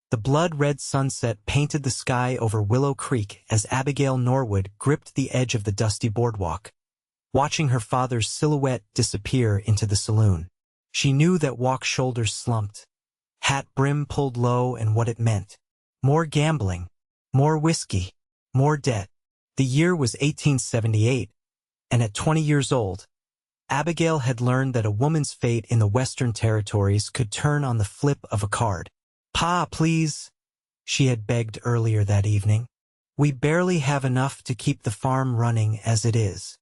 The blood-red sunset painted the sky over Willow Creek as Abigail Norwood gripped the edge of the dusty boardwalk, watching her father's silhouette disappear into the saloon. She knew that Walk's shoulders slumped, hat brim pulled low, and what it meant. More gambling, more whiskey, more debt. The year was 1878, and at 20 years old, Abigail had learned that a woman's fate in the Western Territories could turn on the flip of a card. "Pa, please," she had begged earlier that evening. "We barely have enough to keep the farm running as it is."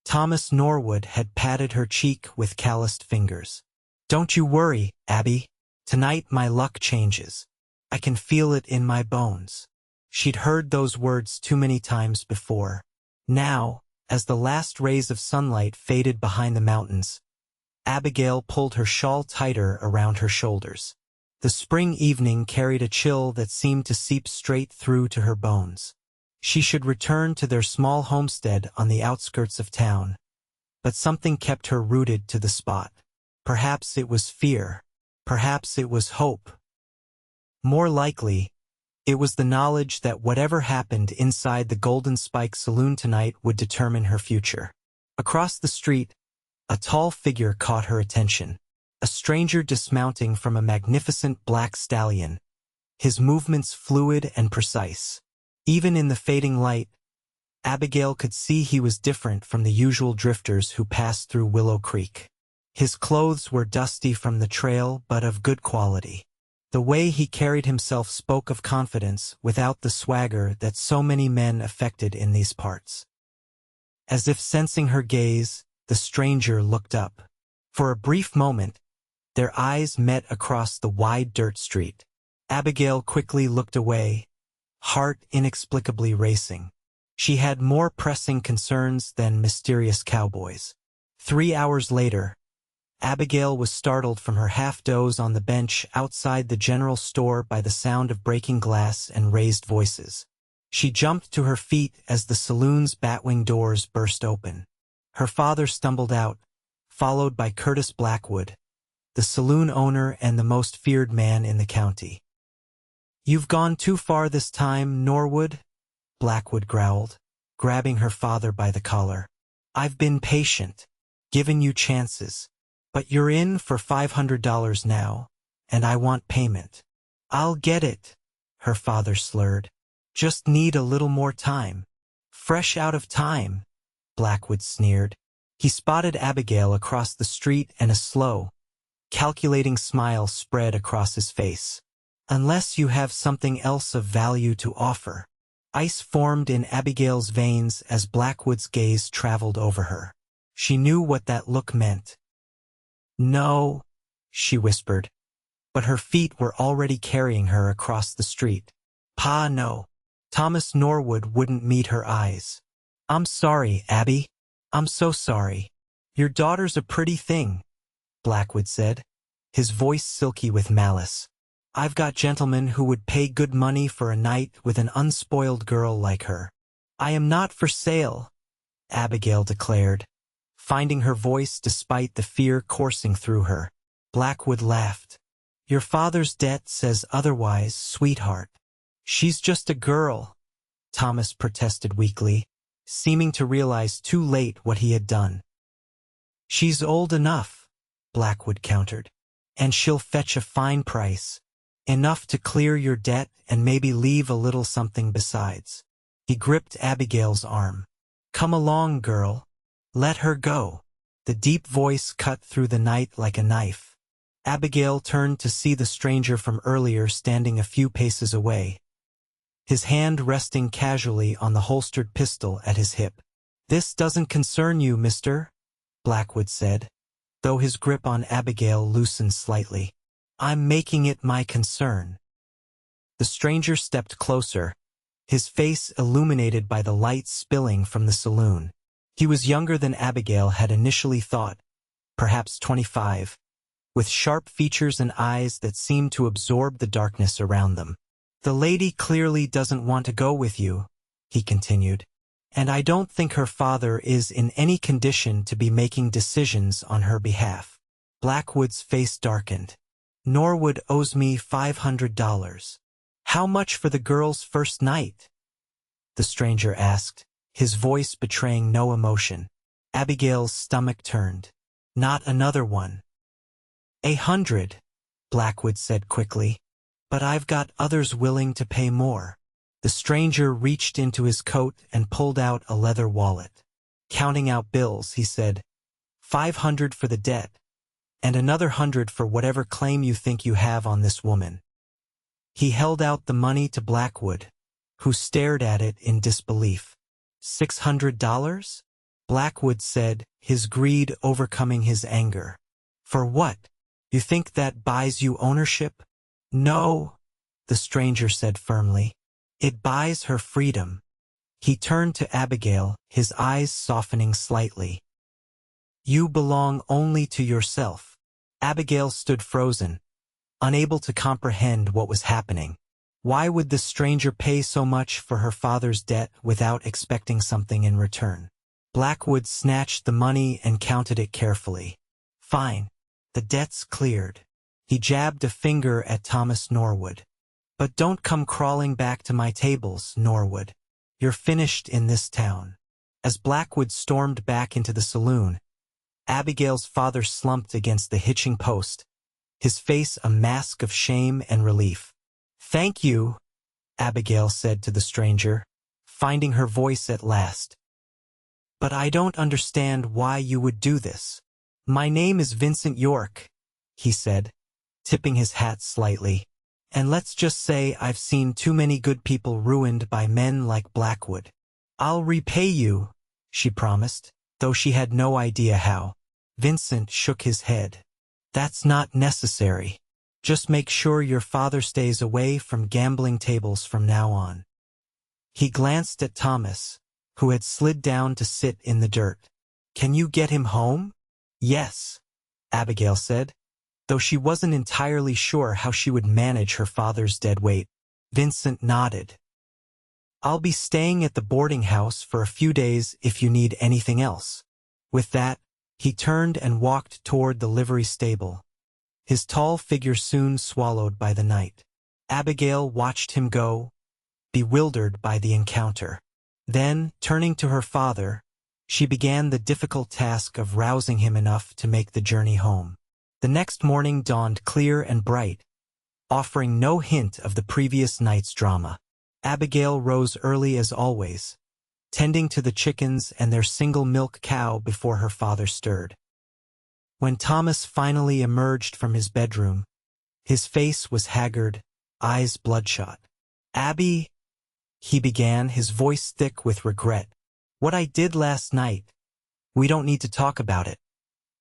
Thomas Norwood had patted her cheek with calloused fingers. "Don't you worry, Abby. Tonight my luck changes. I can feel it in my bones." She'd heard those words too many times before. Now, as the last rays of sunlight faded behind the mountains, Abigail pulled her shawl tighter around her shoulders. The spring evening carried a chill that seemed to seep straight through to her bones. She should return to their small homestead on the outskirts of town, but something kept her rooted to the spot. Perhaps it was fear. Perhaps it was hope. More likely, it was the knowledge that whatever happened inside the Golden Spike Saloon tonight would determine her future. Across the street, a tall figure caught her attention. A stranger dismounting from a magnificent black stallion, his movements fluid and precise. Even in the fading light, Abigail could see he was different from the usual drifters who passed through Willow Creek. His clothes were dusty from the trail, but of good quality. The way he carried himself spoke of confidence without the swagger that so many men affected in these parts. As if sensing her gaze, the stranger looked up. For a brief moment, their eyes met across the wide dirt street. Abigail quickly looked away, heart inexplicably racing. She had more pressing concerns than mysterious cowboys. 3 hours later, Abigail was startled from her half-doze on the bench outside the general store by the sound of breaking glass and raised voices. She jumped to her feet as the saloon's batwing doors burst open. Her father stumbled out, followed by Curtis Blackwood, the saloon owner and the most feared man in the county. "You've gone too far this time, Norwood," Blackwood growled, grabbing her father by the collar. "I've been patient, given you chances, but you're in for $500 now, and I want payment." "I'll get it," her father slurred. "Just need a little more time." "Fresh out of time," Blackwood sneered. He spotted Abigail across the street and a slow, calculating smile spread across his face. "Unless you have something else of value to offer." Ice formed in Abigail's veins as Blackwood's gaze traveled over her. She knew what that look meant. "No," she whispered, but her feet were already carrying her across the street. "Pa, no." Thomas Norwood wouldn't meet her eyes. "I'm sorry, Abby. I'm so sorry. Your daughter's a pretty thing," Blackwood said, his voice silky with malice. "I've got gentlemen who would pay good money for a night with an unspoiled girl like her." "I am not for sale," Abigail declared, finding her voice despite the fear coursing through her. Blackwood laughed. "Your father's debt says otherwise, sweetheart." "She's just a girl," Thomas protested weakly, seeming to realize too late what he had done. "She's old enough," Blackwood countered, "and she'll fetch a fine price. Enough to clear your debt and maybe leave a little something besides." He gripped Abigail's arm. "Come along, girl. Let her go." The deep voice cut through the night like a knife. Abigail turned to see the stranger from earlier standing a few paces away, his hand resting casually on the holstered pistol at his hip. "This doesn't concern you, mister," Blackwood said, though his grip on Abigail loosened slightly. "I'm making it my concern." The stranger stepped closer, his face illuminated by the light spilling from the saloon. He was younger than Abigail had initially thought, perhaps 25, with sharp features and eyes that seemed to absorb the darkness around them. "The lady clearly doesn't want to go with you," he continued, "and I don't think her father is in any condition to be making decisions on her behalf." Blackwood's face darkened. Norwood owes me $500. How much for the girl's first night? The stranger asked, his voice betraying no emotion. Abigail's stomach turned. Not another one. 100, Blackwood said quickly. But I've got others willing to pay more. The stranger reached into his coat and pulled out a leather wallet. Counting out bills, he said, 500 for the debt, and another 100 for whatever claim you think you have on this woman. He held out the money to Blackwood, who stared at it in disbelief. $600? Blackwood said, his greed overcoming his anger. For what? You think that buys you ownership? No, the stranger said firmly. It buys her freedom. He turned to Abigail, his eyes softening slightly. You belong only to yourself. Abigail stood frozen, unable to comprehend what was happening. Why would the stranger pay so much for her father's debt without expecting something in return? Blackwood snatched the money and counted it carefully. Fine. The debt's cleared. He jabbed a finger at Thomas Norwood. But don't come crawling back to my tables, Norwood. You're finished in this town. As Blackwood stormed back into the saloon, Abigail's father slumped against the hitching post, his face a mask of shame and relief. Thank you, Abigail said to the stranger, finding her voice at last. But I don't understand why you would do this. My name is Vincent York, he said, tipping his hat slightly. And let's just say I've seen too many good people ruined by men like Blackwood. I'll repay you, she promised, though she had no idea how. Vincent shook his head. That's not necessary. Just make sure your father stays away from gambling tables from now on. He glanced at Thomas, who had slid down to sit in the dirt. Can you get him home? Yes, Abigail said, though she wasn't entirely sure how she would manage her father's dead weight. Vincent nodded. I'll be staying at the boarding house for a few days if you need anything else. With that, he turned and walked toward the livery stable, his tall figure soon swallowed by the night. Abigail watched him go, bewildered by the encounter. Then, turning to her father, she began the difficult task of rousing him enough to make the journey home. The next morning dawned clear and bright, offering no hint of the previous night's drama. Abigail rose early as always, tending to the chickens and their single milk cow before her father stirred. When Thomas finally emerged from his bedroom, his face was haggard, eyes bloodshot. Abby, he began, his voice thick with regret. What I did last night. We don't need to talk about it,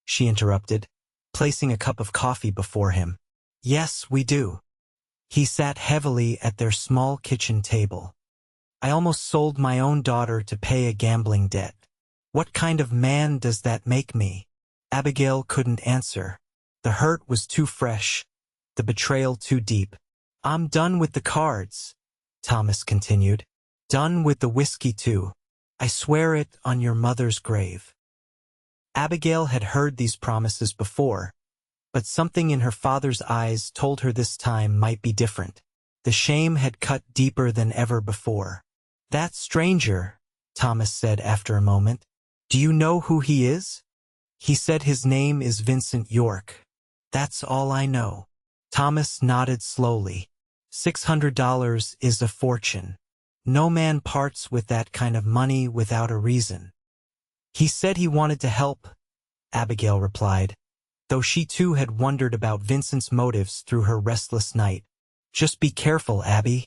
she interrupted, placing a cup of coffee before him. Yes, we do. He sat heavily at their small kitchen table. I almost sold my own daughter to pay a gambling debt. What kind of man does that make me? Abigail couldn't answer. The hurt was too fresh, the betrayal too deep. I'm done with the cards, Thomas continued. Done with the whiskey too. I swear it on your mother's grave. Abigail had heard these promises before, but something in her father's eyes told her this time might be different. The shame had cut deeper than ever before. That stranger, Thomas said after a moment. Do you know who he is? He said his name is Vincent York. That's all I know. Thomas nodded slowly. $600 is a fortune. No man parts with that kind of money without a reason. He said he wanted to help, Abigail replied, though she too had wondered about Vincent's motives through her restless night. Just be careful, Abby.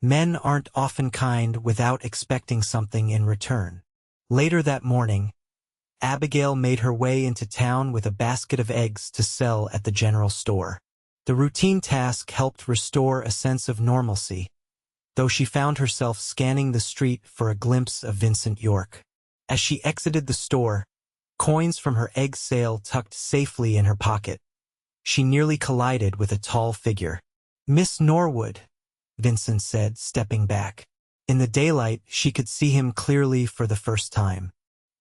Men aren't often kind without expecting something in return. Later that morning, Abigail made her way into town with a basket of eggs to sell at the general store. The routine task helped restore a sense of normalcy, though she found herself scanning the street for a glimpse of Vincent York. As she exited the store, coins from her egg sale tucked safely in her pocket, she nearly collided with a tall figure. Miss Norwood, Vincent said, stepping back. In the daylight, she could see him clearly for the first time.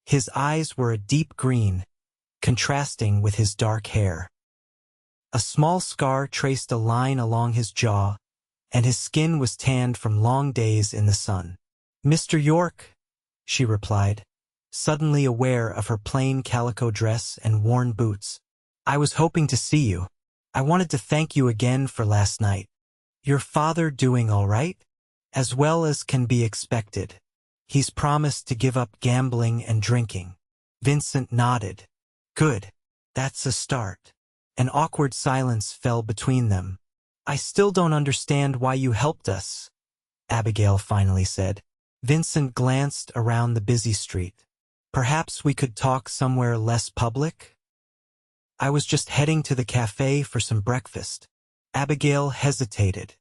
His eyes were a deep green, contrasting with his dark hair. A small scar traced a line along his jaw, and his skin was tanned from long days in the sun. "Mr. York," she replied, suddenly aware of her plain calico dress and worn boots. "I was hoping to see you. I wanted to thank you again for last night. Your father doing all right? As well as can be expected. He's promised to give up gambling and drinking." Vincent nodded. "Good. That's a start." An awkward silence fell between them. "I still don't understand why you helped us," Abigail finally said. Vincent glanced around the busy street. "Perhaps we could talk somewhere less public?" "I was just heading to the cafe for some breakfast." Abigail hesitated.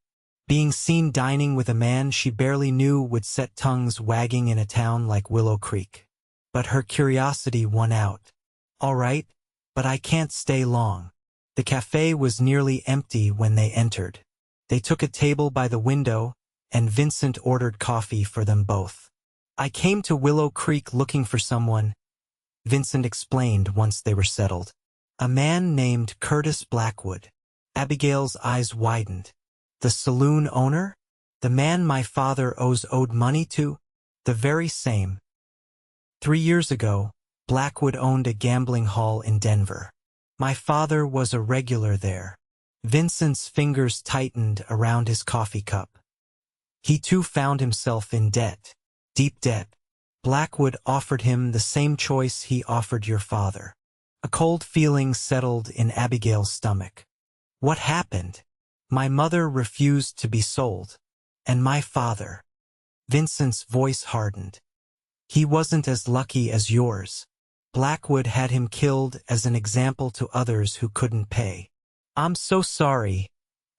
Being seen dining with a man she barely knew would set tongues wagging in a town like Willow Creek. But her curiosity won out. "All right, but I can't stay long." The cafe was nearly empty when they entered. They took a table by the window, and Vincent ordered coffee for them both. "I came to Willow Creek looking for someone," Vincent explained once they were settled. "A man named Curtis Blackwood." Abigail's eyes widened. "The saloon owner? The man my father owed money to?" "The very same. 3 years ago, Blackwood owned a gambling hall in Denver. My father was a regular there." Vincent's fingers tightened around his coffee cup. He too found himself in debt. Deep debt. Blackwood offered him the same choice he offered your father. A cold feeling settled in Abigail's stomach. "What happened?" "My mother refused to be sold. And my father." Vincent's voice hardened. "He wasn't as lucky as yours. Blackwood had him killed as an example to others who couldn't pay." "I'm so sorry,"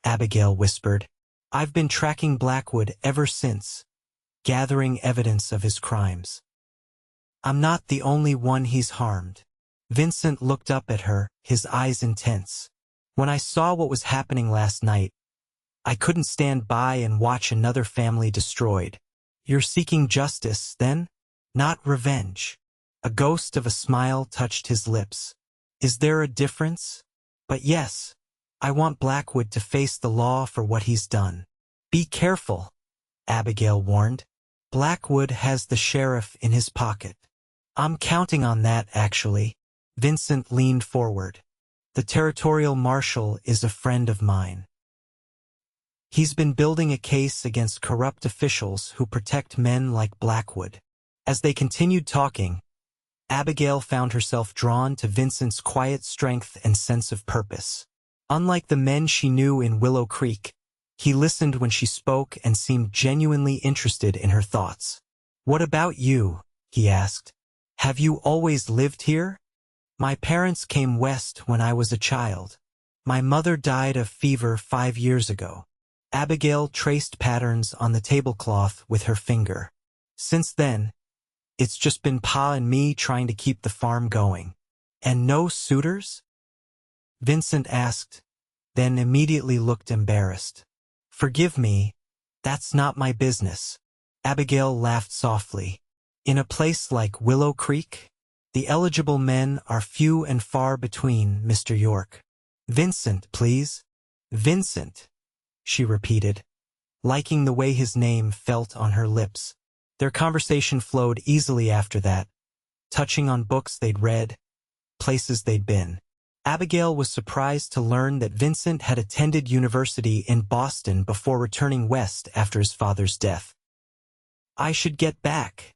Abigail whispered. "I've been tracking Blackwood ever since, gathering evidence of his crimes. I'm not the only one he's harmed." Vincent looked up at her, his eyes intense. "When I saw what was happening last night, I couldn't stand by and watch another family destroyed." "You're seeking justice, then? Not revenge?" A ghost of a smile touched his lips. "Is there a difference? But yes, I want Blackwood to face the law for what he's done." "Be careful," Abigail warned. "Blackwood has the sheriff in his pocket." "I'm counting on that, actually." Vincent leaned forward. "The territorial marshal is a friend of mine. He's been building a case against corrupt officials who protect men like Blackwood." As they continued talking, Abigail found herself drawn to Vincent's quiet strength and sense of purpose. Unlike the men she knew in Willow Creek, he listened when she spoke and seemed genuinely interested in her thoughts. "What about you?" he asked. "Have you always lived here?" "My parents came west when I was a child. My mother died of fever 5 years ago." Abigail traced patterns on the tablecloth with her finger. "Since then, it's just been Pa and me trying to keep the farm going." "And no suitors?" Vincent asked, then immediately looked embarrassed. "Forgive me, that's not my business." Abigail laughed softly. "In a place like Willow Creek, the eligible men are few and far between, Mr. York." "Vincent, please." "Vincent," she repeated, liking the way his name felt on her lips. Their conversation flowed easily after that, touching on books they'd read, places they'd been. Abigail was surprised to learn that Vincent had attended university in Boston before returning west after his father's death. "I should get back,"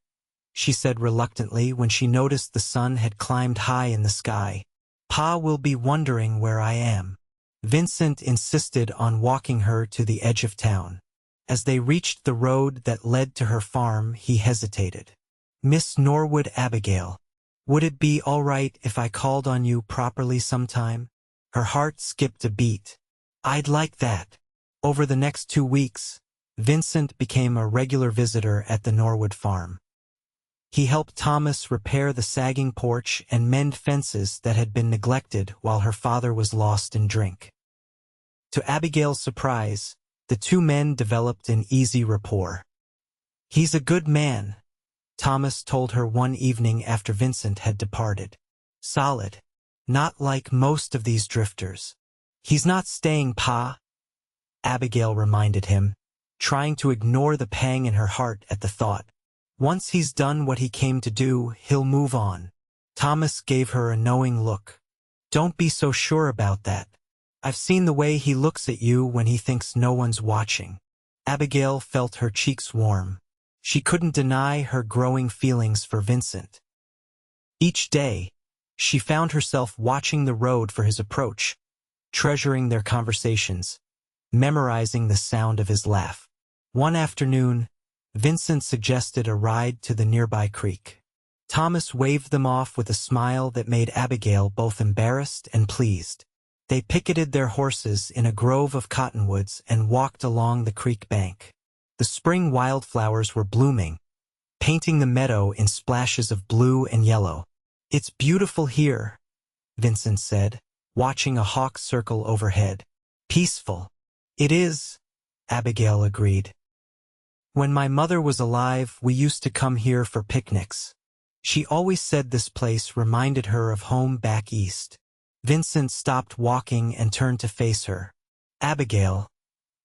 she said reluctantly when she noticed the sun had climbed high in the sky. "Pa will be wondering where I am." Vincent insisted on walking her to the edge of town. As they reached the road that led to her farm, he hesitated. "Miss Norwood Abigail, would it be all right if I called on you properly sometime?" Her heart skipped a beat. "I'd like that." Over the next 2 weeks, Vincent became a regular visitor at the Norwood farm. He helped Thomas repair the sagging porch and mend fences that had been neglected while her father was lost in drink. To Abigail's surprise, the two men developed an easy rapport. "He's a good man," Thomas told her one evening after Vincent had departed. "Solid. Not like most of these drifters." He's not staying, Pa, Abigail reminded him, trying to ignore the pang in her heart at the thought. Once he's done what he came to do, he'll move on. Thomas gave her a knowing look. Don't be so sure about that. I've seen the way he looks at you when he thinks no one's watching. Abigail felt her cheeks warm. She couldn't deny her growing feelings for Vincent. Each day, she found herself watching the road for his approach, treasuring their conversations, memorizing the sound of his laugh. One afternoon, Vincent suggested a ride to the nearby creek. Thomas waved them off with a smile that made Abigail both embarrassed and pleased. They picketed their horses in a grove of cottonwoods and walked along the creek bank. The spring wildflowers were blooming, painting the meadow in splashes of blue and yellow. It's beautiful here, Vincent said, watching a hawk circle overhead. Peaceful. It is, Abigail agreed. When my mother was alive, we used to come here for picnics. She always said this place reminded her of home back east. Vincent stopped walking and turned to face her. Abigail,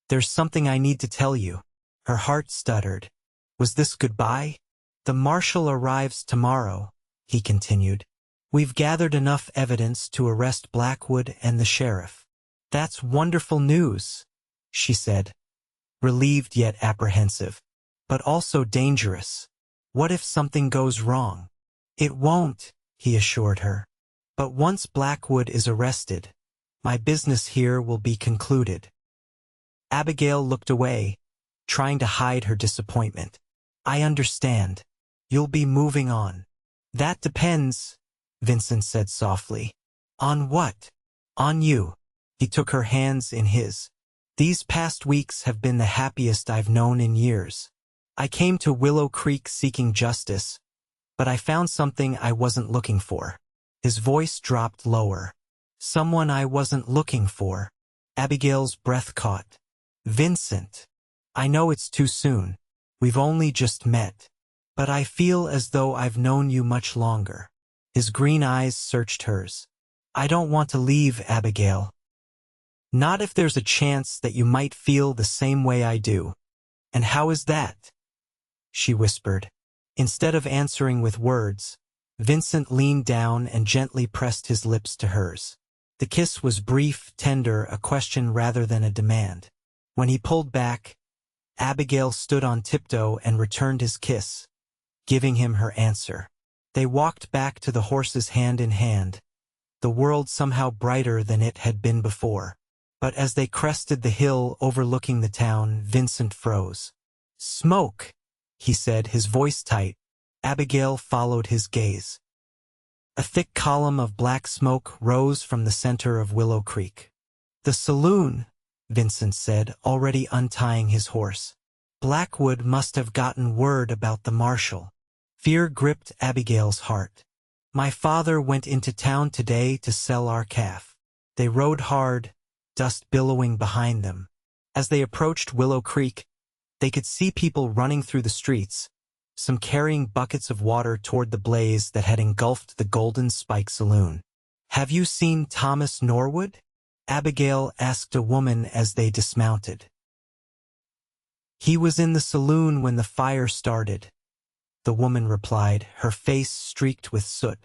there's something I need to tell you. Her heart stuttered. Was this goodbye? The marshal arrives tomorrow, he continued. We've gathered enough evidence to arrest Blackwood and the sheriff. That's wonderful news, she said, relieved yet apprehensive. But also dangerous. What if something goes wrong? It won't, he assured her. But once Blackwood is arrested, my business here will be concluded. Abigail looked away, trying to hide her disappointment. I understand. You'll be moving on. That depends, Vincent said softly. On what? On you. He took her hands in his. These past weeks have been the happiest I've known in years. I came to Willow Creek seeking justice, but I found something I wasn't looking for. His voice dropped lower. Someone I wasn't looking for. Abigail's breath caught. Vincent. I know it's too soon. We've only just met. But I feel as though I've known you much longer. His green eyes searched hers. I don't want to leave, Abigail. Not if there's a chance that you might feel the same way I do. And how is that? She whispered. Instead of answering with words, Vincent leaned down and gently pressed his lips to hers. The kiss was brief, tender, a question rather than a demand. When he pulled back, Abigail stood on tiptoe and returned his kiss, giving him her answer. They walked back to the horses hand in hand, the world somehow brighter than it had been before. But as they crested the hill overlooking the town, Vincent froze. Smoke, he said, his voice tight. Abigail followed his gaze. A thick column of black smoke rose from the center of Willow Creek. The saloon, Vincent said, already untying his horse. Blackwood must have gotten word about the marshal. Fear gripped Abigail's heart. My father went into town today to sell our calf. They rode hard, dust billowing behind them. As they approached Willow Creek, they could see people running through the streets, some carrying buckets of water toward the blaze that had engulfed the Golden Spike Saloon. Have you seen Thomas Norwood? Abigail asked a woman as they dismounted. He was in the saloon when the fire started, the woman replied, her face streaked with soot.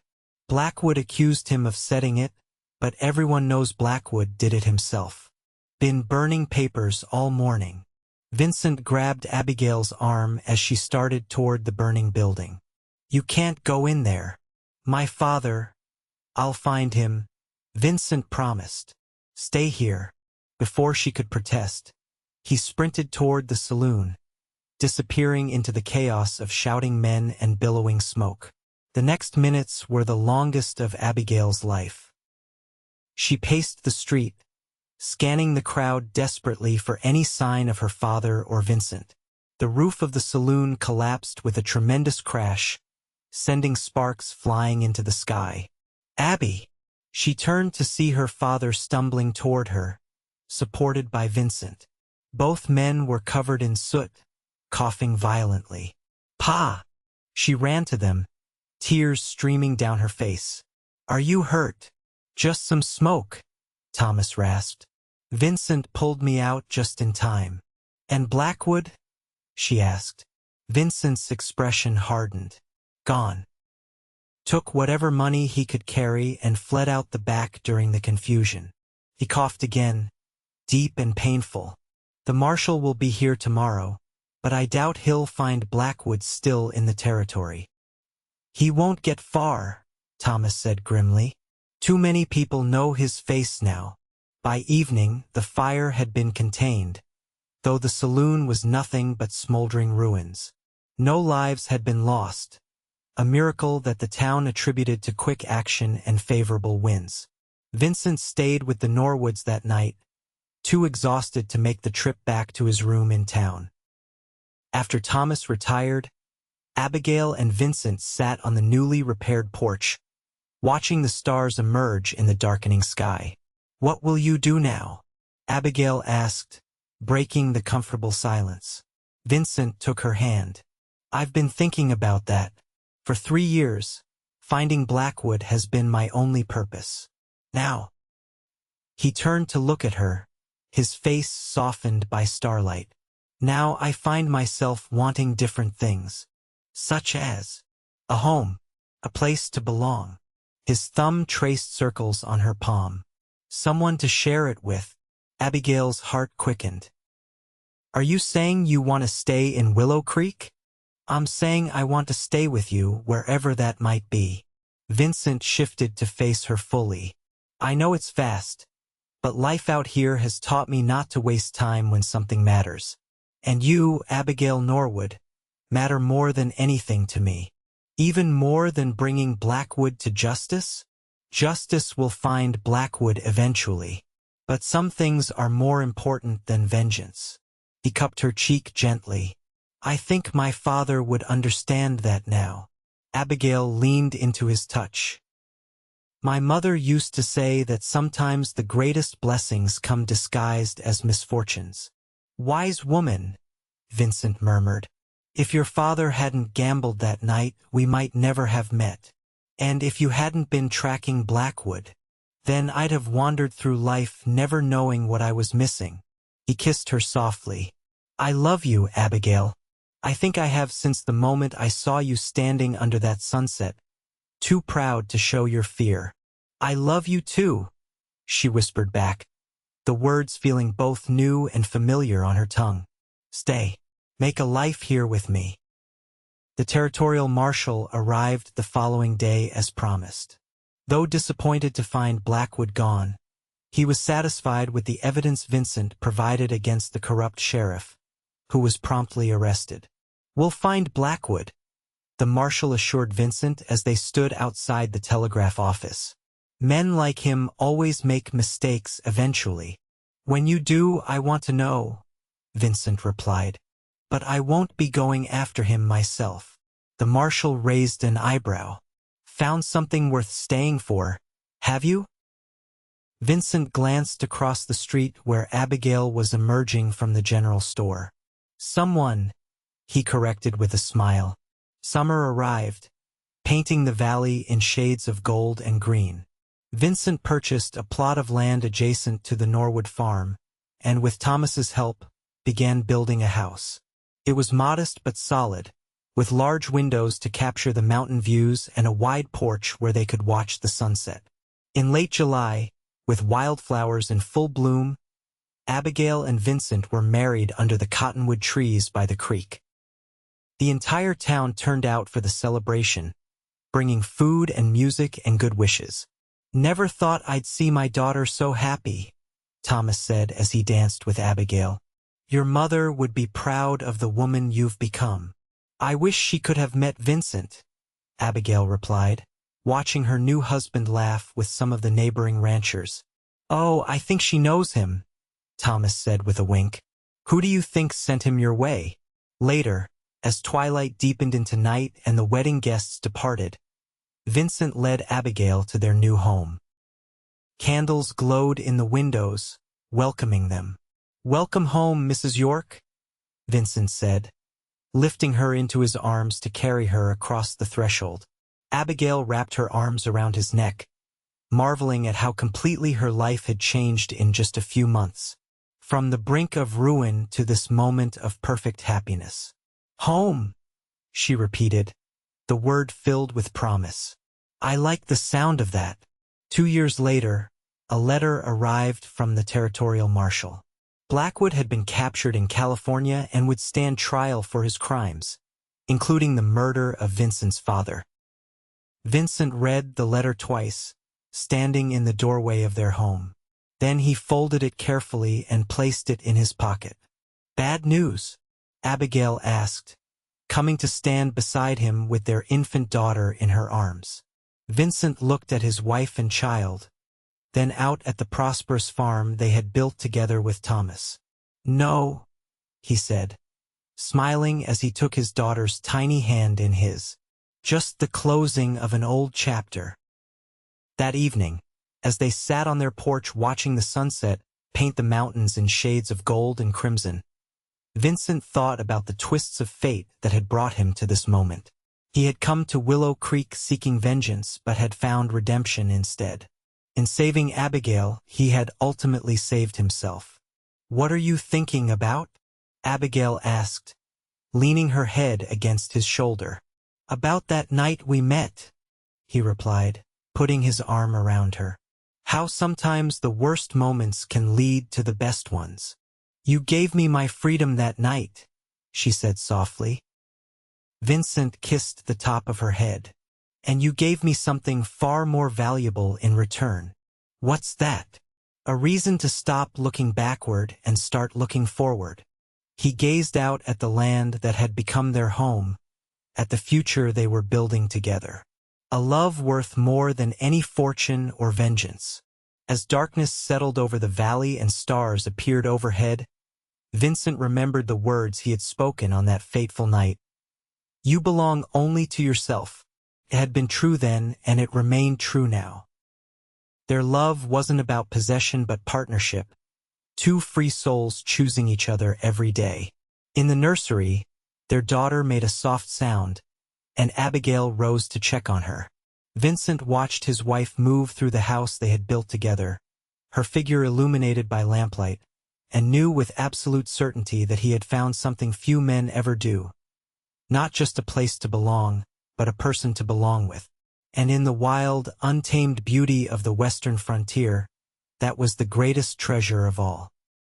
Blackwood accused him of setting it, but everyone knows Blackwood did it himself. Been burning papers all morning. Vincent grabbed Abigail's arm as she started toward the burning building. You can't go in there. My father. I'll find him. Vincent promised. Stay here. Before she could protest, he sprinted toward the saloon, disappearing into the chaos of shouting men and billowing smoke. The next minutes were the longest of Abigail's life. She paced the street, scanning the crowd desperately for any sign of her father or Vincent. The roof of the saloon collapsed with a tremendous crash, sending sparks flying into the sky. Abby! She turned to see her father stumbling toward her, supported by Vincent. Both men were covered in soot, coughing violently. Pa! She ran to them, tears streaming down her face. Are you hurt? Just some smoke, Thomas rasped. Vincent pulled me out just in time. And Blackwood? She asked. Vincent's expression hardened. Gone. Took whatever money he could carry and fled out the back during the confusion. He coughed again, deep and painful. The marshal will be here tomorrow, but I doubt he'll find Blackwood still in the territory. He won't get far, Thomas said grimly. Too many people know his face now. By evening, the fire had been contained, though the saloon was nothing but smoldering ruins. No lives had been lost, a miracle that the town attributed to quick action and favorable winds. Vincent stayed with the Norwoods that night, too exhausted to make the trip back to his room in town. After Thomas retired, Abigail and Vincent sat on the newly repaired porch, watching the stars emerge in the darkening sky. What will you do now? Abigail asked, breaking the comfortable silence. Vincent took her hand. I've been thinking about that. For 3 years, finding Blackwood has been my only purpose. Now. He turned to look at her, his face softened by starlight. Now I find myself wanting different things. Such as a home, a place to belong. His thumb traced circles on her palm. Someone to share it with. Abigail's heart quickened. Are you saying you want to stay in Willow Creek? I'm saying I want to stay with you wherever that might be. Vincent shifted to face her fully. I know it's fast, but life out here has taught me not to waste time when something matters. And you, Abigail Norwood, matter more than anything to me. Even more than bringing Blackwood to justice? Justice will find Blackwood eventually. But some things are more important than vengeance. He cupped her cheek gently. I think my father would understand that now. Abigail leaned into his touch. My mother used to say that sometimes the greatest blessings come disguised as misfortunes. Wise woman, Vincent murmured. If your father hadn't gambled that night, we might never have met. And if you hadn't been tracking Blackwood, then I'd have wandered through life never knowing what I was missing. He kissed her softly. I love you, Abigail. I think I have since the moment I saw you standing under that sunset, too proud to show your fear. I love you too, she whispered back, the words feeling both new and familiar on her tongue. Stay. Make a life here with me. The territorial marshal arrived the following day as promised. Though disappointed to find Blackwood gone, he was satisfied with the evidence Vincent provided against the corrupt sheriff, who was promptly arrested. We'll find Blackwood, the marshal assured Vincent as they stood outside the telegraph office. Men like him always make mistakes eventually. When you do, I want to know, Vincent replied. But I won't be going after him myself. The marshal raised an eyebrow. Found something worth staying for, have you? Vincent glanced across the street where Abigail was emerging from the general store. Someone, he corrected with a smile. Summer arrived, painting the valley in shades of gold and green. Vincent purchased a plot of land adjacent to the Norwood farm, and with Thomas's help, began building a house. It was modest but solid, with large windows to capture the mountain views and a wide porch where they could watch the sunset. In late July, with wildflowers in full bloom, Abigail and Vincent were married under the cottonwood trees by the creek. The entire town turned out for the celebration, bringing food and music and good wishes. Never thought I'd see my daughter so happy, Thomas said as he danced with Abigail. Your mother would be proud of the woman you've become. I wish she could have met Vincent, Abigail replied, watching her new husband laugh with some of the neighboring ranchers. Oh, I think she knows him, Thomas said with a wink. Who do you think sent him your way? Later, as twilight deepened into night and the wedding guests departed, Vincent led Abigail to their new home. Candles glowed in the windows, welcoming them. Welcome home, Mrs. York, Vincent said, lifting her into his arms to carry her across the threshold. Abigail wrapped her arms around his neck, marveling at how completely her life had changed in just a few months. From the brink of ruin to this moment of perfect happiness. "Home," she repeated, the word filled with promise. "I like the sound of that." 2 years later, a letter arrived from the territorial marshal. Blackwood had been captured in California and would stand trial for his crimes, including the murder of Vincent's father. Vincent read the letter twice, standing in the doorway of their home. Then he folded it carefully and placed it in his pocket. "Bad news?" Abigail asked, coming to stand beside him with their infant daughter in her arms. Vincent looked at his wife and child, then out at the prosperous farm they had built together with Thomas. "No," he said, smiling as he took his daughter's tiny hand in his. "Just the closing of an old chapter." That evening, as they sat on their porch watching the sunset paint the mountains in shades of gold and crimson, Vincent thought about the twists of fate that had brought him to this moment. He had come to Willow Creek seeking vengeance, but had found redemption instead. In saving Abigail, he had ultimately saved himself. "What are you thinking about?" Abigail asked, leaning her head against his shoulder. "About that night we met," he replied, putting his arm around her. "How sometimes the worst moments can lead to the best ones." "You gave me my freedom that night," she said softly. Vincent kissed the top of her head. "And you gave me something far more valuable in return." "What's that?" "A reason to stop looking backward and start looking forward." He gazed out at the land that had become their home, at the future they were building together. A love worth more than any fortune or vengeance. As darkness settled over the valley and stars appeared overhead, Vincent remembered the words he had spoken on that fateful night. "You belong only to yourself." It had been true then, and it remained true now. Their love wasn't about possession but partnership, two free souls choosing each other every day. In the nursery, their daughter made a soft sound, and Abigail rose to check on her. Vincent watched his wife move through the house they had built together, her figure illuminated by lamplight, and knew with absolute certainty that he had found something few men ever do. Not just a place to belong, but a person to belong with. And in the wild, untamed beauty of the western frontier, that was the greatest treasure of all.